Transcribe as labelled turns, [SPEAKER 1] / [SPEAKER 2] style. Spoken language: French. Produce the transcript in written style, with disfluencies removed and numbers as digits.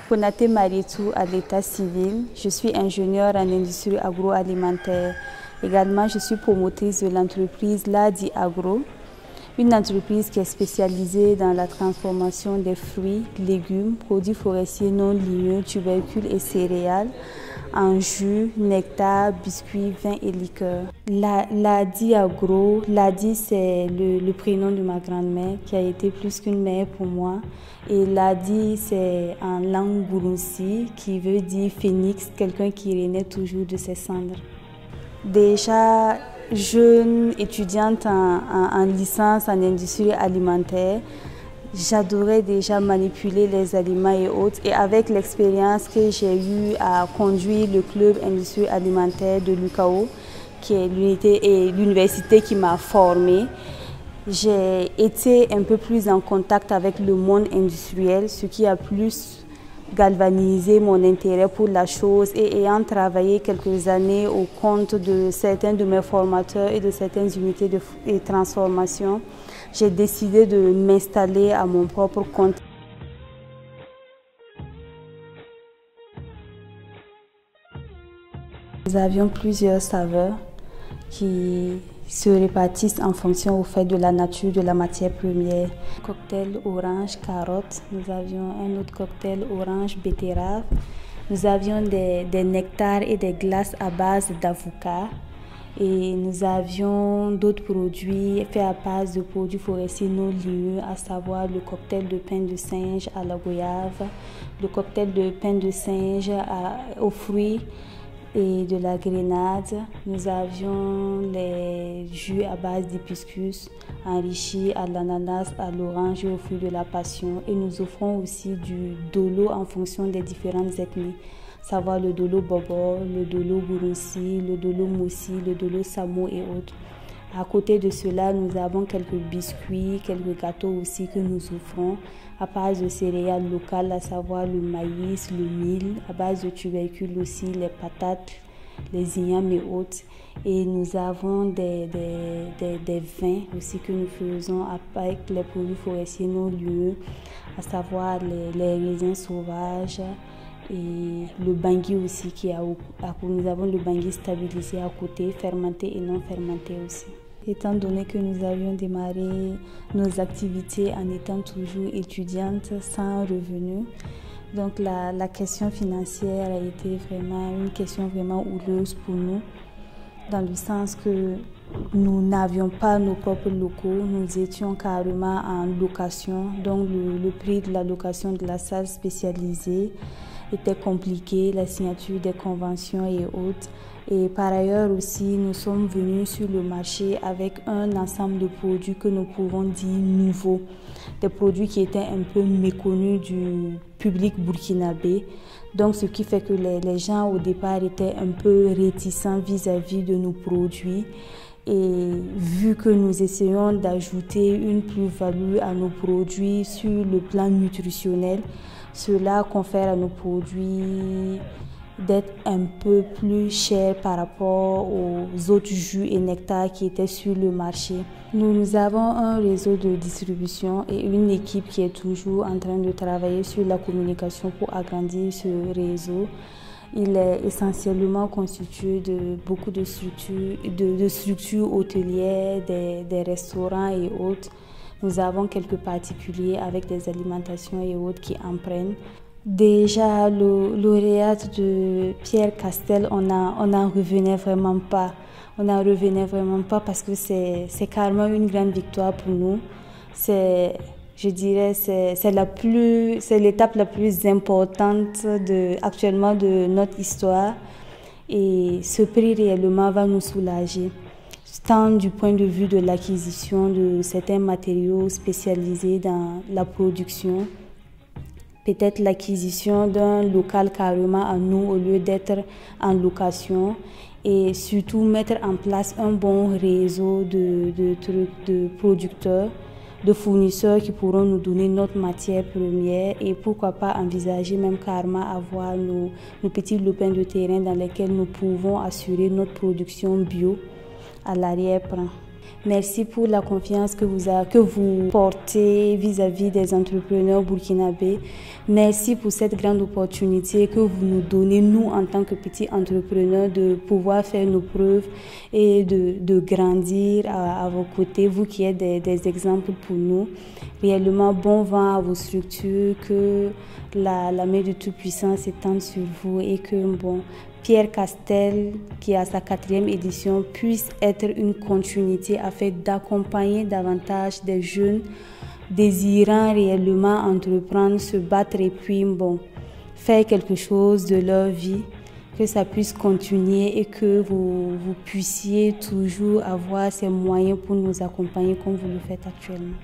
[SPEAKER 1] Konaté Maritou à l'état civil. Je suis ingénieure en industrie agroalimentaire. Également, je suis promotrice de l'entreprise Ladi Agro, une entreprise qui est spécialisée dans la transformation des fruits, légumes, produits forestiers non ligneux, tubercules et céréales en jus, nectar, biscuits, vins et liqueurs. Ladi Agro, Ladi c'est le prénom de ma grand-mère qui a été plus qu'une mère pour moi. Et Ladi c'est en langue gouroussi qui veut dire phénix, quelqu'un qui renaît toujours de ses cendres. Déjà jeune étudiante en licence en industrie alimentaire, j'adorais déjà manipuler les aliments et autres. Et avec l'expérience que j'ai eue à conduire le club industrie alimentaire de l'UCAO, qui est l'université qui m'a formée, j'ai été un peu plus en contact avec le monde industriel, ce qui a plus galvaniser mon intérêt pour la chose. Et ayant travaillé quelques années au compte de certains de mes formateurs et de certaines unités de transformation, j'ai décidé de m'installer à mon propre compte. Nous avions plusieurs saveurs qui se répartissent en fonction au fait de la nature de la matière première. Cocktail orange carotte, nous avions un autre cocktail orange betterave, nous avions des nectars et des glaces à base d'avocat et nous avions d'autres produits faits à base de produits forestiers non ligneux, à savoir le cocktail de pain de singe à la goyave, le cocktail de pain de singe aux fruits et de la grenade. Nous avions les jus à base d'hibiscus enrichis à l'ananas, à l'orange et aux fruits de la passion. Et nous offrons aussi du dolo en fonction des différentes ethnies, savoir le dolo bobo, le dolo gouroussi, le dolo moussi, le dolo samo et autres. À côté de cela, nous avons quelques biscuits, quelques gâteaux aussi que nous offrons à base de céréales locales, à savoir le maïs, le mil, à base de tubercules aussi, les patates, les ignames et autres. Et nous avons des vins aussi que nous faisons avec les produits forestiers non ligneux, à savoir les raisins sauvages et le bangui aussi nous avons le bangui stabilisé à côté, fermenté et non fermenté aussi. Étant donné que nous avions démarré nos activités en étant toujours étudiantes sans revenus, donc la question financière a été vraiment une question vraiment houleuse pour nous, dans le sens que nous n'avions pas nos propres locaux, nous étions carrément en location, donc le prix de la location de la salle spécialisée était compliqué, la signature des conventions et autres. Et par ailleurs aussi, nous sommes venus sur le marché avec un ensemble de produits que nous pouvons dire nouveaux, des produits qui étaient un peu méconnus du public burkinabé. Donc ce qui fait que les gens au départ étaient un peu réticents vis-à-vis de nos produits. Et vu que nous essayons d'ajouter une plus-value à nos produits sur le plan nutritionnel, cela confère à nos produits d'être un peu plus chers par rapport aux autres jus et nectars qui étaient sur le marché. Nous avons un réseau de distribution et une équipe qui est toujours en train de travailler sur la communication pour agrandir ce réseau. Il est essentiellement constitué de beaucoup de structures hôtelières, des restaurants et autres. Nous avons quelques particuliers avec des alimentations et autres qui en prennent. Déjà, lauréate de Pierre Castel, on n'en revenait vraiment pas. On n'en revenait vraiment pas parce que c'est carrément une grande victoire pour nous. Je dirais, c'est l'étape la plus importante actuellement de notre histoire. Et ce prix réellement va nous soulager, tant du point de vue de l'acquisition de certains matériaux spécialisés dans la production, peut-être l'acquisition d'un local carrément à nous au lieu d'être en location, et surtout mettre en place un bon réseau de producteurs, de fournisseurs qui pourront nous donner notre matière première, et pourquoi pas envisager même carrément avoir nos petits lopins de terrain dans lesquels nous pouvons assurer notre production bio à l'arrière-plan. Merci pour la confiance que vous portez vis-à-vis des entrepreneurs burkinabés. Merci pour cette grande opportunité que vous nous donnez, nous, en tant que petits entrepreneurs, de pouvoir faire nos preuves et de grandir à vos côtés, vous qui êtes des exemples pour nous. Réellement, bon vent à vos structures, que la main de Tout-Puissant s'étende sur vous et que, Pierre Castel, qui a sa 4e édition, puisse être une continuité afin d'accompagner davantage des jeunes désirant réellement entreprendre, se battre et puis faire quelque chose de leur vie, que ça puisse continuer et que vous puissiez toujours avoir ces moyens pour nous accompagner comme vous le faites actuellement.